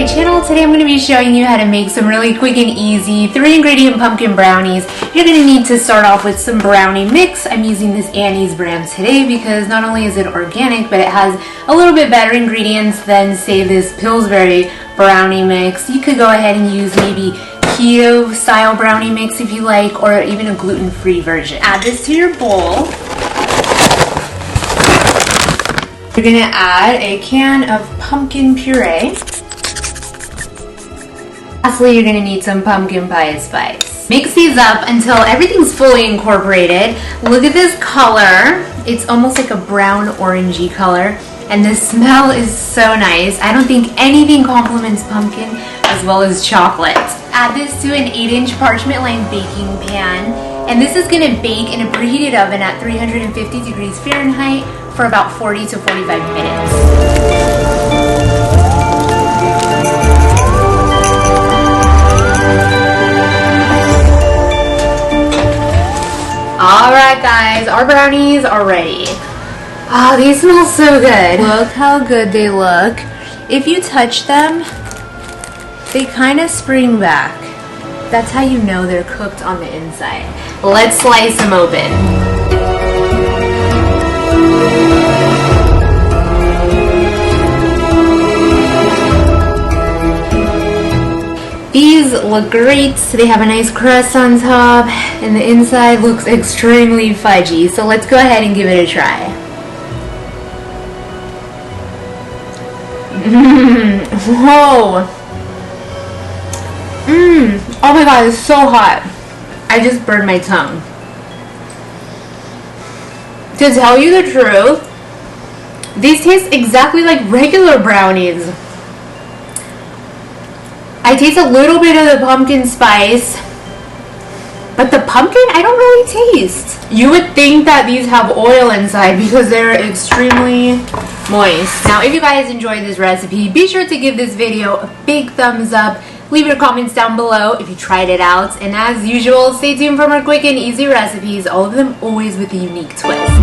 my channel. Today I'm going to be showing you how to make some really quick and easy 3-ingredient pumpkin brownies. You're going to need to start off with some brownie mix. I'm using this Annie's brand today because not only is it organic, but it has a little bit better ingredients than, say, this Pillsbury brownie mix. You could go ahead and use maybe keto style brownie mix if you like, or even a gluten-free version. Add this to your bowl. You're going to add a can of pumpkin puree. Lastly, you're going to need some pumpkin pie spice. Mix these up until everything's fully incorporated. Look at this color. It's almost like a brown orangey color. And the smell is so nice. I don't think anything complements pumpkin as well as chocolate. Add this to an 8-inch parchment lined baking pan. And this is going to bake in a preheated oven at 350 degrees Fahrenheit for about 40 to 45 minutes. Alright guys, our brownies are ready. Oh, these smell so good. Look how good they look. If you touch them, they kind of spring back. That's how you know they're cooked on the inside. Let's slice them open. These look great. They have a nice crust on top, and the inside looks extremely fudgy. So let's go ahead and give it a try. Whoa! Oh my god, it's so hot. I just burned my tongue. To tell you the truth, these taste exactly like regular brownies. I taste a little bit of the pumpkin spice, but the pumpkin I don't really taste. You would think that these have oil inside because they're extremely moist. Now, if you guys enjoyed this recipe, be sure to give this video a big thumbs up. Leave your comments down below if you tried it out. And as usual, stay tuned for more quick and easy recipes, all of them always with a unique twist.